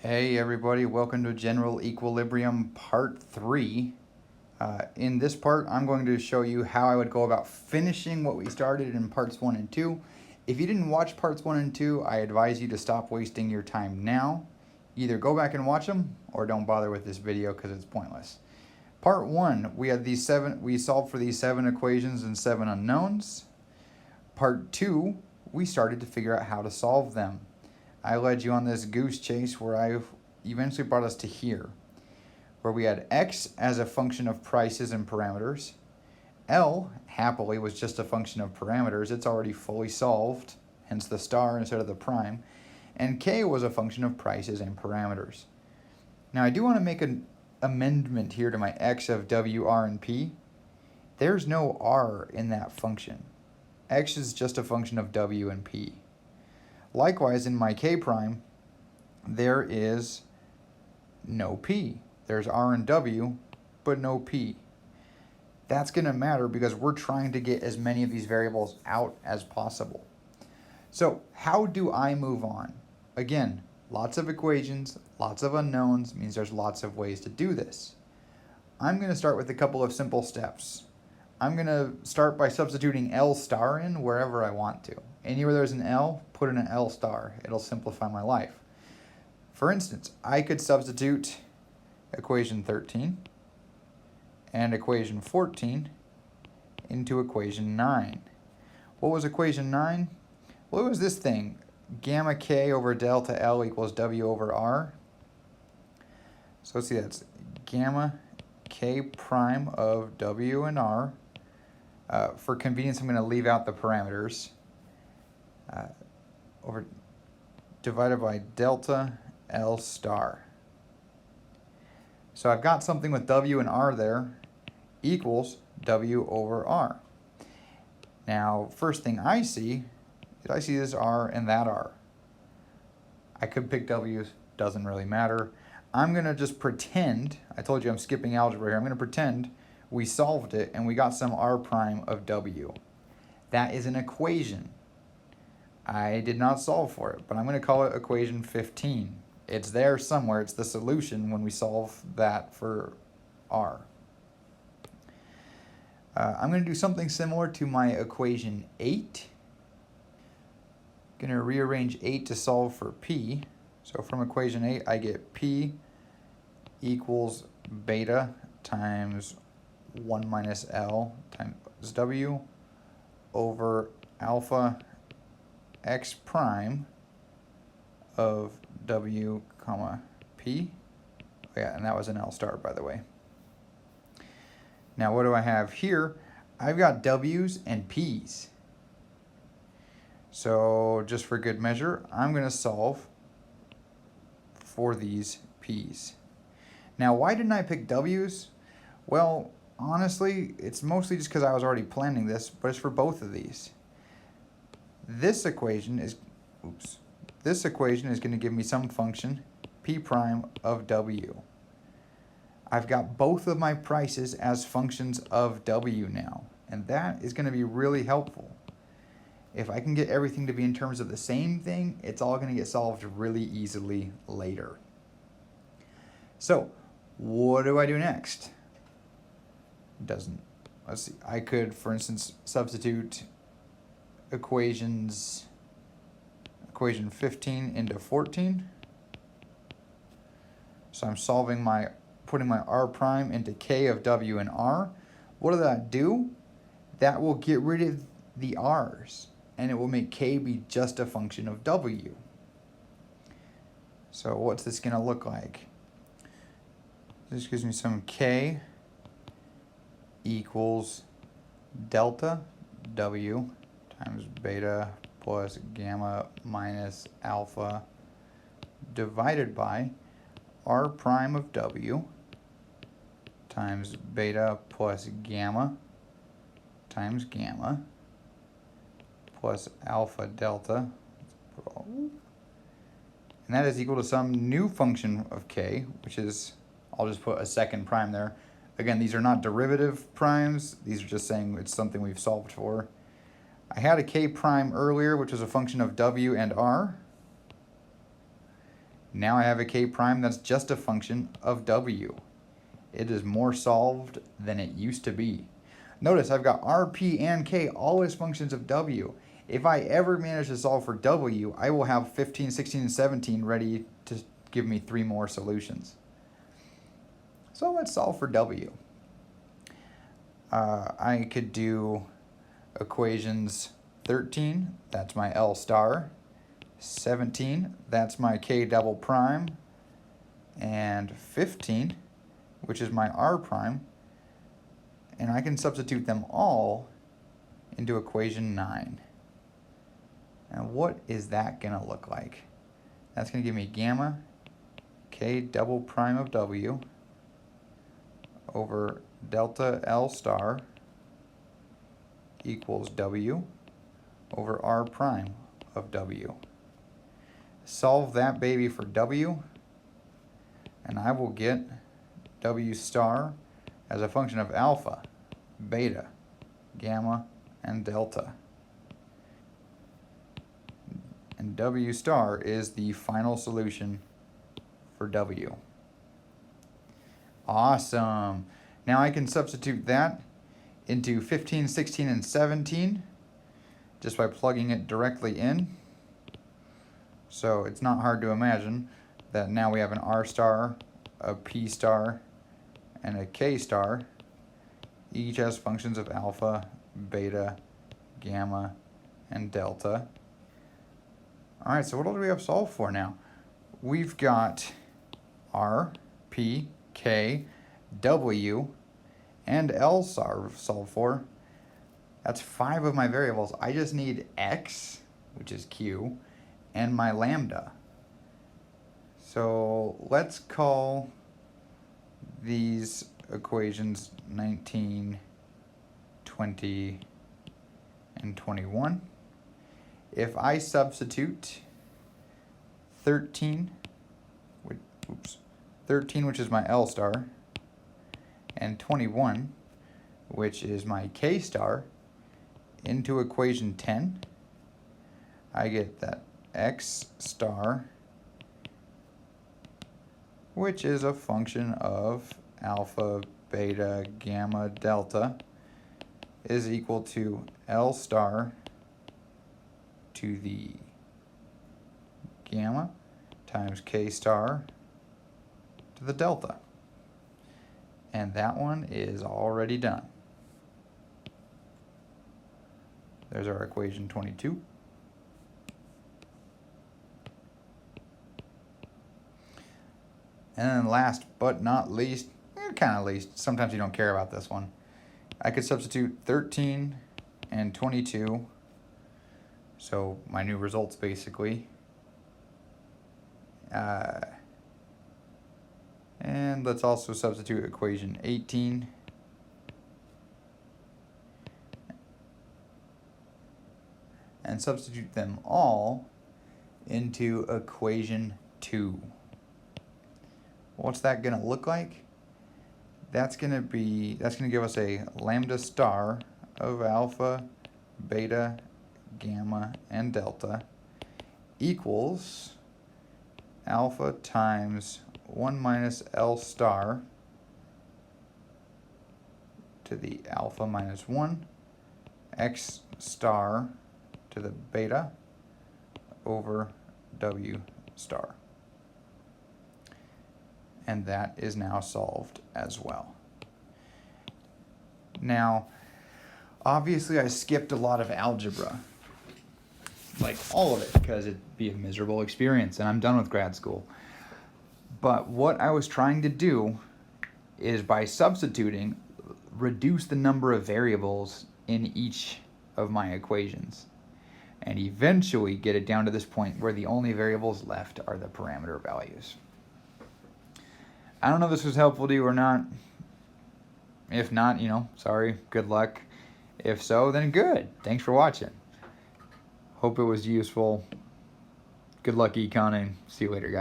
Hey everybody, welcome to General Equilibrium Part 3. In this part, I'm going to show you how I would go about finishing what we started in Parts 1 and 2. If you didn't watch Parts 1 and 2, I advise you to stop wasting your time now. Either go back and watch them, or don't bother with this video because it's pointless. Part 1, we solved for these 7 equations and 7 unknowns. Part 2, we started to figure out how to solve them. I led you on this goose chase where I eventually brought us to here, where we had x as a function of prices and parameters. L, happily, was just a function of parameters. It's already fully solved, hence the star instead of the prime. And K was a function of prices and parameters. Now I do want to make an amendment here to my x of W, R, and P. There's no R in that function. X is just a function of W and P. Likewise, in my K prime, there is no P. There's R and W, but no P. That's going to matter because we're trying to get as many of these variables out as possible. So how do I move on? Again, lots of equations, lots of unknowns, means there's lots of ways to do this. I'm going to start with a couple of simple steps. I'm going to start by substituting L star in wherever I want to. Anywhere there's an L, put in an L star. It'll simplify my life. For instance, I could substitute equation 13 and equation 14 into equation 9. What was equation 9? Well, it was this thing. Gamma K over delta L equals W over R. So let's see, that's gamma K prime of W and R. For convenience, I'm going to leave out the parameters. Over divided by delta L star. So I've got something with W and R there equals W over R. Now, first thing I see is I see this R and that R. I could pick W's, doesn't really matter. I'm going to just pretend, I told you I'm skipping algebra here, I'm going to pretend we solved it and we got some R prime of W. That is an equation. I did not solve for it, but I'm going to call it equation 15. It's there somewhere. It's the solution when we solve that for R. I'm going to do something similar to my equation 8. I'm going to rearrange 8 to solve for P. So from equation 8, I get P equals beta times 1 minus L times W over alpha x prime of W comma P. Oh yeah, and that was an L star, by the way. Now what do I have here? I've got W's and P's. So just for good measure, I'm going to solve for these P's. Now why didn't I pick W's? Well, honestly, it's mostly just because I was already planning this, but it's for both of these. This equation is going to give me some function, P prime of W. I've got both of my prices as functions of W now, and that is going to be really helpful. If I can get everything to be in terms of the same thing, it's all going to get solved really easily later. So, what do I do next? Let's see, I could, for instance, substitute equation 15 into 14. So I'm putting my R prime into K of W and R. What does that do? That will get rid of the R's, and it will make K be just a function of W. So what's this going to look like? This gives me some K equals delta W times beta plus gamma minus alpha divided by R prime of W times beta plus gamma times gamma plus alpha delta, and that is equal to some new function of K, which is, I'll just put a second prime there. Again, these are not derivative primes, these are just saying it's something we've solved for. I had a K prime earlier, which was a function of W and R. Now I have a k prime that's just a function of w. It is more solved than it used to be. Notice I've got r, p, and k all as functions of w. If I ever manage to solve for w, I will have 15, 16, and 17 ready to give me 3 more solutions. So let's solve for w. I could do equations 13, that's my L star, 17, that's my k double prime, and 15, which is my r prime, and I can substitute them all into equation 9. Now what is that going to look like? That's going to give me gamma k double prime of w over delta L star equals w over r prime of w. Solve that baby for w, and I will get w star as a function of alpha, beta, gamma, and delta. And w star is the final solution for w. Awesome. Now I can substitute that into 15, 16, and 17 just by plugging it directly in. So it's not hard to imagine that now we have an r star, a p star, and a k star, each as functions of alpha, beta, gamma, and delta. All right, so what do we have solved for now? We've got r, p, k, w, and L star solved for. That's 5 of my variables. I just need x, which is q, and my lambda. So let's call these equations 19, 20, and 21. If I substitute 13, which is my L star, and 21, which is my k star, into equation 10, I get that x star, which is a function of alpha, beta, gamma, delta, is equal to L star to the gamma times k star to the delta. And that one is already done. There's our equation 22. And then last but not least, kind of least, sometimes you don't care about this one, I could substitute 13 and 22, so my new results basically. And let's also substitute equation 18. And substitute them all into equation 2. What's that going to look like? That's going to give us a lambda star of alpha, beta, gamma, and delta equals alpha times 1 minus L star to the alpha minus 1, x star to the beta over w star. And that is now solved as well. Now, obviously I skipped a lot of algebra, like all of it, because it'd be a miserable experience and I'm done with grad school. But what I was trying to do is, by substituting, reduce the number of variables in each of my equations, and eventually get it down to this point where the only variables left are the parameter values. I don't know if this was helpful to you or not. If not, sorry, good luck. If so, then good. Thanks for watching. Hope it was useful. Good luck econing. See you later, guys.